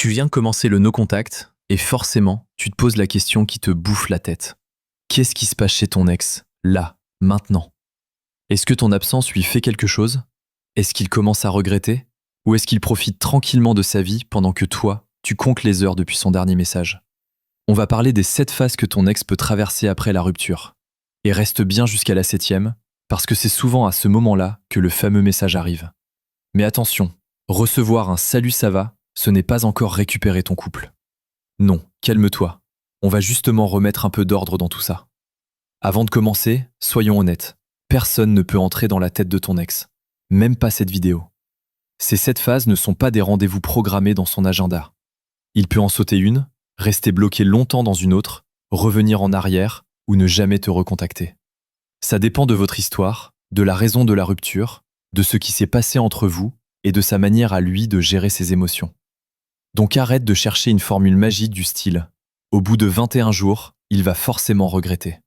Tu viens de commencer le no contact et forcément, tu te poses la question qui te bouffe la tête. Qu'est-ce qui se passe chez ton ex, là, maintenant? Est-ce que ton absence lui fait quelque chose? Est-ce qu'il commence à regretter? Ou est-ce qu'il profite tranquillement de sa vie pendant que toi, tu comptes les heures depuis son dernier message? On va parler des 7 phases que ton ex peut traverser après la rupture. Et reste bien jusqu'à la 7e, parce que c'est souvent à ce moment-là que le fameux message arrive. Mais attention, recevoir un salut ça va, ce n'est pas encore récupérer ton couple. Non, calme-toi. On va justement remettre un peu d'ordre dans tout ça. Avant de commencer, soyons honnêtes. Personne ne peut entrer dans la tête de ton ex. Même pas cette vidéo. Ces 7 phases ne sont pas des rendez-vous programmés dans son agenda. Il peut en sauter une, rester bloqué longtemps dans une autre, revenir en arrière ou ne jamais te recontacter. Ça dépend de votre histoire, de la raison de la rupture, de ce qui s'est passé entre vous et de sa manière à lui de gérer ses émotions. Donc arrête de chercher une formule magique du style « au bout de 21 jours, il va forcément regretter ».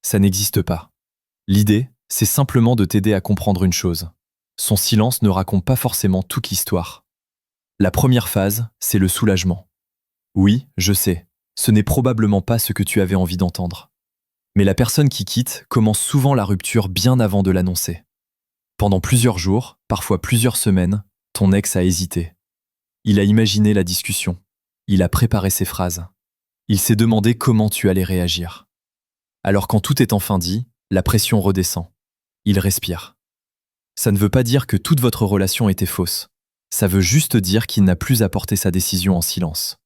Ça n'existe pas. L'idée, c'est simplement de t'aider à comprendre une chose. Son silence ne raconte pas forcément toute l'histoire. La première phase, c'est le soulagement. Oui, je sais, ce n'est probablement pas ce que tu avais envie d'entendre. Mais la personne qui quitte commence souvent la rupture bien avant de l'annoncer. Pendant plusieurs jours, parfois plusieurs semaines, ton ex a hésité. Il a imaginé la discussion. Il a préparé ses phrases. Il s'est demandé comment tu allais réagir. Alors quand tout est enfin dit, la pression redescend. Il respire. Ça ne veut pas dire que toute votre relation était fausse. Ça veut juste dire qu'il n'a plus à porter sa décision en silence.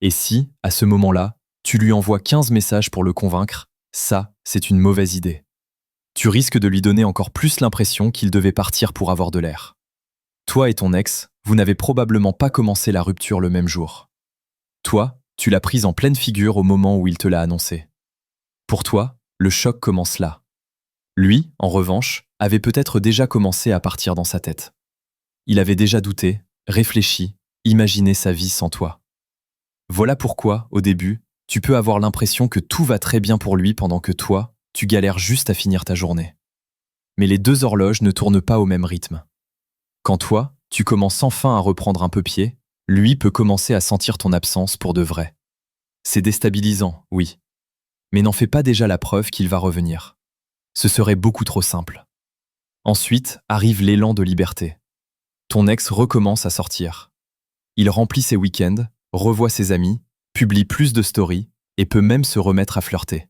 Et si, à ce moment-là, tu lui envoies 15 messages pour le convaincre, ça, c'est une mauvaise idée. Tu risques de lui donner encore plus l'impression qu'il devait partir pour avoir de l'air. Toi et ton ex, vous n'avez probablement pas commencé la rupture le même jour. Toi, tu l'as prise en pleine figure au moment où il te l'a annoncé. Pour toi, le choc commence là. Lui, en revanche, avait peut-être déjà commencé à partir dans sa tête. Il avait déjà douté, réfléchi, imaginé sa vie sans toi. Voilà pourquoi, au début, tu peux avoir l'impression que tout va très bien pour lui pendant que toi, tu galères juste à finir ta journée. Mais les deux horloges ne tournent pas au même rythme. Quand toi, tu commences enfin à reprendre un peu pied, lui peut commencer à sentir ton absence pour de vrai. C'est déstabilisant, oui. Mais n'en fais pas déjà la preuve qu'il va revenir. Ce serait beaucoup trop simple. Ensuite arrive l'élan de liberté. Ton ex recommence à sortir. Il remplit ses week-ends, revoit ses amis, publie plus de stories et peut même se remettre à flirter.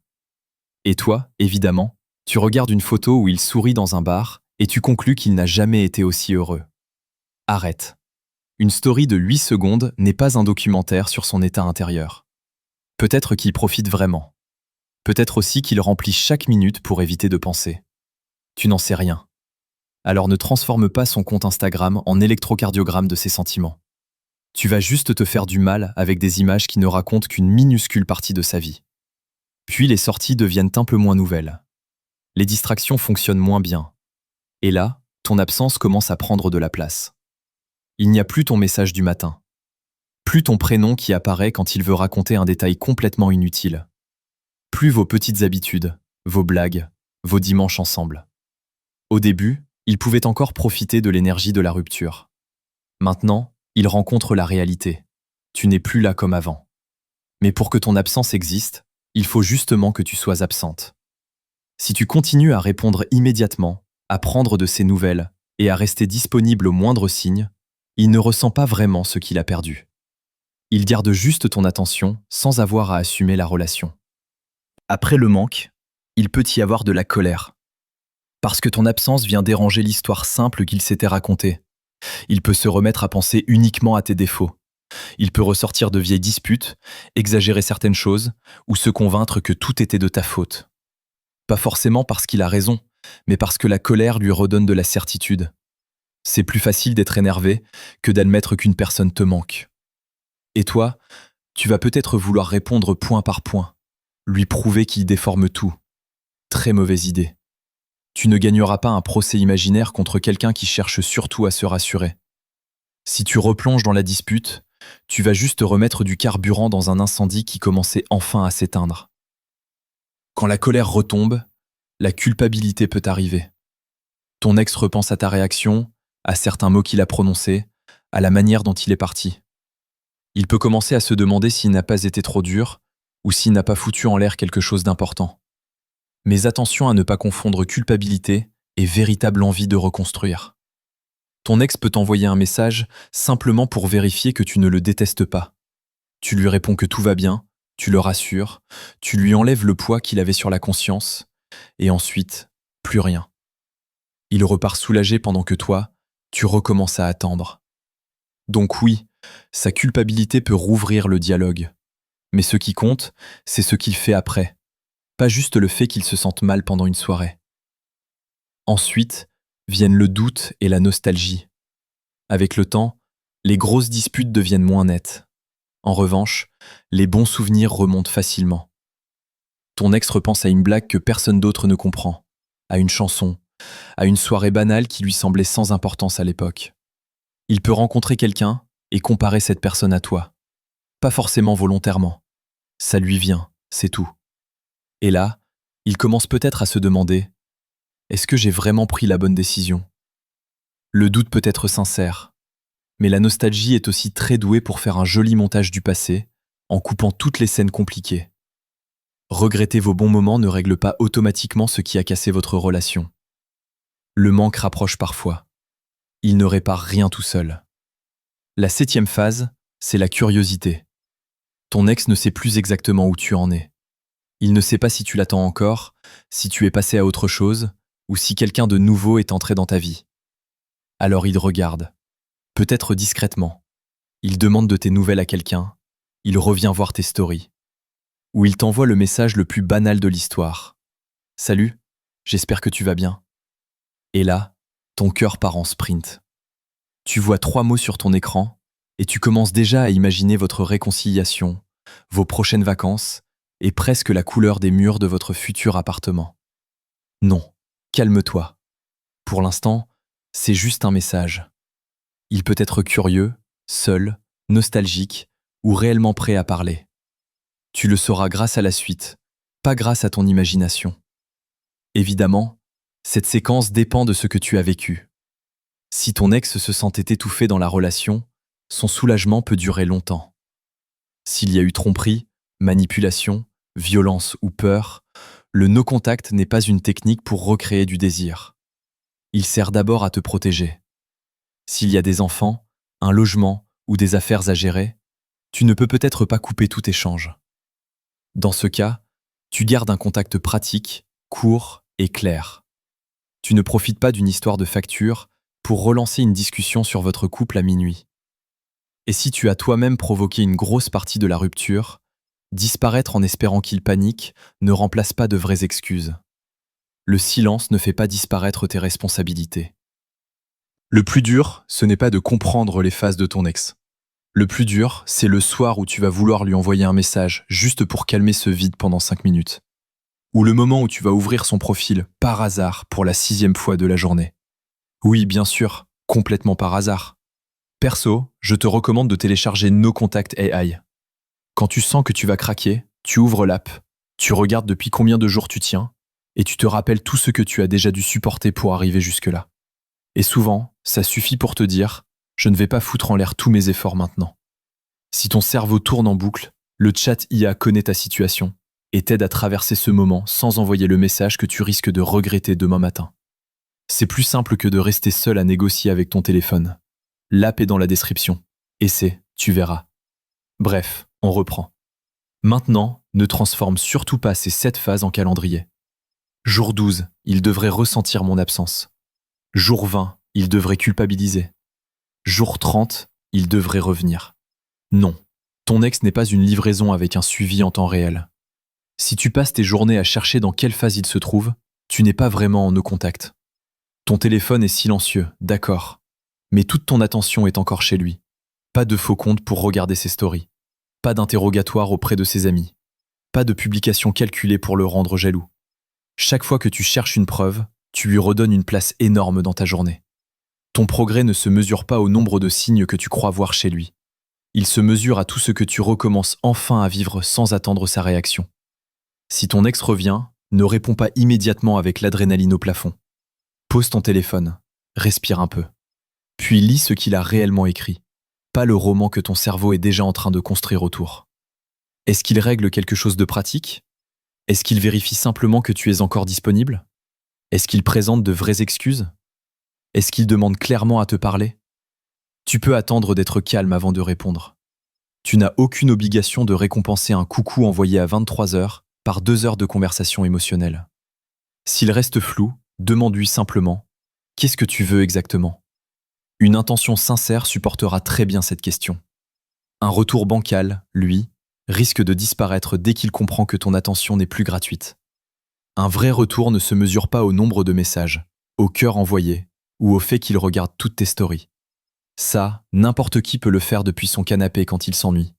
Et toi, évidemment, tu regardes une photo où il sourit dans un bar et tu conclus qu'il n'a jamais été aussi heureux. Arrête. Une story de 8 secondes n'est pas un documentaire sur son état intérieur. Peut-être qu'il profite vraiment. Peut-être aussi qu'il remplit chaque minute pour éviter de penser. Tu n'en sais rien. Alors ne transforme pas son compte Instagram en électrocardiogramme de ses sentiments. Tu vas juste te faire du mal avec des images qui ne racontent qu'une minuscule partie de sa vie. Puis les sorties deviennent un peu moins nouvelles. Les distractions fonctionnent moins bien. Et là, ton absence commence à prendre de la place. Il n'y a plus ton message du matin. Plus ton prénom qui apparaît quand il veut raconter un détail complètement inutile. Plus vos petites habitudes, vos blagues, vos dimanches ensemble. Au début, il pouvait encore profiter de l'énergie de la rupture. Maintenant, il rencontre la réalité. Tu n'es plus là comme avant. Mais pour que ton absence existe, il faut justement que tu sois absente. Si tu continues à répondre immédiatement, à prendre de ses nouvelles et à rester disponible au moindre signe, il ne ressent pas vraiment ce qu'il a perdu. Il garde juste ton attention sans avoir à assumer la relation. Après le manque, il peut y avoir de la colère. Parce que ton absence vient déranger l'histoire simple qu'il s'était racontée. Il peut se remettre à penser uniquement à tes défauts. Il peut ressortir de vieilles disputes, exagérer certaines choses ou se convaincre que tout était de ta faute. Pas forcément parce qu'il a raison, mais parce que la colère lui redonne de la certitude. C'est plus facile d'être énervé que d'admettre qu'une personne te manque. Et toi, tu vas peut-être vouloir répondre point par point, lui prouver qu'il déforme tout. Très mauvaise idée. Tu ne gagneras pas un procès imaginaire contre quelqu'un qui cherche surtout à se rassurer. Si tu replonges dans la dispute, tu vas juste remettre du carburant dans un incendie qui commençait enfin à s'éteindre. Quand la colère retombe, la culpabilité peut arriver. Ton ex repense à ta réaction, à certains mots qu'il a prononcés, à la manière dont il est parti. Il peut commencer à se demander s'il n'a pas été trop dur ou s'il n'a pas foutu en l'air quelque chose d'important. Mais attention à ne pas confondre culpabilité et véritable envie de reconstruire. Ton ex peut t'envoyer un message simplement pour vérifier que tu ne le détestes pas. Tu lui réponds que tout va bien, tu le rassures, tu lui enlèves le poids qu'il avait sur la conscience, et ensuite, plus rien. Il repart soulagé pendant que toi, tu recommences à attendre. Donc oui, sa culpabilité peut rouvrir le dialogue. Mais ce qui compte, c'est ce qu'il fait après, pas juste le fait qu'il se sente mal pendant une soirée. Ensuite, viennent le doute et la nostalgie. Avec le temps, les grosses disputes deviennent moins nettes. En revanche, les bons souvenirs remontent facilement. Ton ex repense à une blague que personne d'autre ne comprend, à une chanson, à une soirée banale qui lui semblait sans importance à l'époque. Il peut rencontrer quelqu'un et comparer cette personne à toi. Pas forcément volontairement. Ça lui vient, c'est tout. Et là, il commence peut-être à se demander « Est-ce que j'ai vraiment pris la bonne décision ?» Le doute peut être sincère, mais la nostalgie est aussi très douée pour faire un joli montage du passé, en coupant toutes les scènes compliquées. Regretter vos bons moments ne règle pas automatiquement ce qui a cassé votre relation. Le manque rapproche parfois. Il ne répare rien tout seul. La 7e phase, c'est la curiosité. Ton ex ne sait plus exactement où tu en es. Il ne sait pas si tu l'attends encore, si tu es passé à autre chose, ou si quelqu'un de nouveau est entré dans ta vie. Alors il regarde, peut-être discrètement. Il demande de tes nouvelles à quelqu'un, il revient voir tes stories. Ou il t'envoie le message le plus banal de l'histoire. « Salut, j'espère que tu vas bien. » Et là, ton cœur part en sprint. Tu vois 3 mots sur ton écran et tu commences déjà à imaginer votre réconciliation, vos prochaines vacances et presque la couleur des murs de votre futur appartement. Non, calme-toi. Pour l'instant, c'est juste un message. Il peut être curieux, seul, nostalgique ou réellement prêt à parler. Tu le sauras grâce à la suite, pas grâce à ton imagination. Évidemment, cette séquence dépend de ce que tu as vécu. Si ton ex se sentait étouffé dans la relation, son soulagement peut durer longtemps. S'il y a eu tromperie, manipulation, violence ou peur, le no-contact n'est pas une technique pour recréer du désir. Il sert d'abord à te protéger. S'il y a des enfants, un logement ou des affaires à gérer, tu ne peux peut-être pas couper tout échange. Dans ce cas, tu gardes un contact pratique, court et clair. Tu ne profites pas d'une histoire de facture pour relancer une discussion sur votre couple à minuit. Et si tu as toi-même provoqué une grosse partie de la rupture, disparaître en espérant qu'il panique ne remplace pas de vraies excuses. Le silence ne fait pas disparaître tes responsabilités. Le plus dur, ce n'est pas de comprendre les phases de ton ex. Le plus dur, c'est le soir où tu vas vouloir lui envoyer un message juste pour calmer ce vide pendant 5 minutes. Ou le moment où tu vas ouvrir son profil, par hasard, pour la 6e fois de la journée. Oui, bien sûr, complètement par hasard. Perso, je te recommande de télécharger No-Contact AI. Quand tu sens que tu vas craquer, tu ouvres l'app, tu regardes depuis combien de jours tu tiens, et tu te rappelles tout ce que tu as déjà dû supporter pour arriver jusque-là. Et souvent, ça suffit pour te dire « je ne vais pas foutre en l'air tous mes efforts maintenant ». Si ton cerveau tourne en boucle, le chat IA connaît ta situation et t'aide à traverser ce moment sans envoyer le message que tu risques de regretter demain matin. C'est plus simple que de rester seul à négocier avec ton téléphone. L'app est dans la description. Essaie, tu verras. Bref, on reprend. Maintenant, ne transforme surtout pas ces 7 phases en calendrier. Jour 12, il devrait ressentir mon absence. Jour 20, il devrait culpabiliser. Jour 30, il devrait revenir. Non, ton ex n'est pas une livraison avec un suivi en temps réel. Si tu passes tes journées à chercher dans quelle phase il se trouve, tu n'es pas vraiment en no-contact. Ton téléphone est silencieux, d'accord, mais toute ton attention est encore chez lui. Pas de faux compte pour regarder ses stories. Pas d'interrogatoire auprès de ses amis. Pas de publication calculée pour le rendre jaloux. Chaque fois que tu cherches une preuve, tu lui redonnes une place énorme dans ta journée. Ton progrès ne se mesure pas au nombre de signes que tu crois voir chez lui. Il se mesure à tout ce que tu recommences enfin à vivre sans attendre sa réaction. Si ton ex revient, ne réponds pas immédiatement avec l'adrénaline au plafond. Pose ton téléphone, respire un peu. Puis lis ce qu'il a réellement écrit. pas le roman que ton cerveau est déjà en train de construire autour. Est-ce qu'il règle quelque chose de pratique? Est-ce qu'il vérifie simplement que tu es encore disponible? Est-ce qu'il présente de vraies excuses? Est-ce qu'il demande clairement à te parler? Tu peux attendre d'être calme avant de répondre. Tu n'as aucune obligation de récompenser un coucou envoyé à 23 heures par 2 heures de conversation émotionnelle. S'il reste flou, demande-lui simplement « Qu'est-ce que tu veux exactement ?» Une intention sincère supportera très bien cette question. Un retour bancal, lui, risque de disparaître dès qu'il comprend que ton attention n'est plus gratuite. Un vrai retour ne se mesure pas au nombre de messages, au cœur envoyé ou au fait qu'il regarde toutes tes stories. Ça, n'importe qui peut le faire depuis son canapé quand il s'ennuie.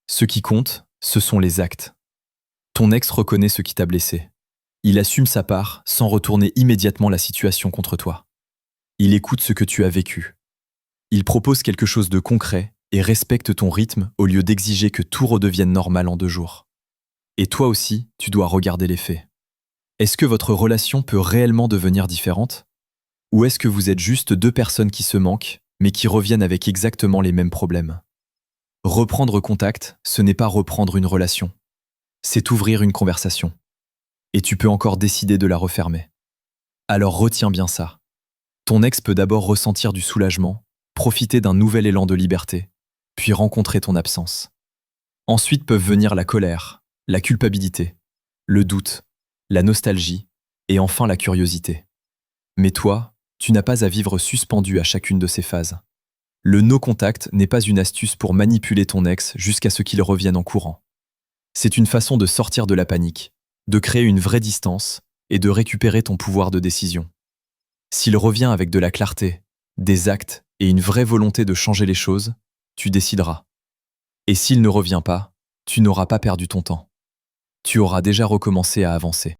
Ce qui compte, ce sont les actes. Ton ex reconnaît ce qui t'a blessé. Il assume sa part sans retourner immédiatement la situation contre toi. Il écoute ce que tu as vécu. Il propose quelque chose de concret et respecte ton rythme au lieu d'exiger que tout redevienne normal en 2 jours. Et toi aussi, tu dois regarder les faits. Est-ce que votre relation peut réellement devenir différente? Ou est-ce que vous êtes juste 2 personnes qui se manquent, mais qui reviennent avec exactement les mêmes problèmes? Reprendre contact, ce n'est pas reprendre une relation. C'est ouvrir une conversation. Et tu peux encore décider de la refermer. Alors retiens bien ça. Ton ex peut d'abord ressentir du soulagement, profiter d'un nouvel élan de liberté, puis rencontrer ton absence. Ensuite peuvent venir la colère, la culpabilité, le doute, la nostalgie et enfin la curiosité. Mais toi, tu n'as pas à vivre suspendu à chacune de ces phases. Le no-contact n'est pas une astuce pour manipuler ton ex jusqu'à ce qu'il revienne en courant. C'est une façon de sortir de la panique, de créer une vraie distance et de récupérer ton pouvoir de décision. S'il revient avec de la clarté, des actes et une vraie volonté de changer les choses, tu décideras. Et s'il ne revient pas, tu n'auras pas perdu ton temps. Tu auras déjà recommencé à avancer.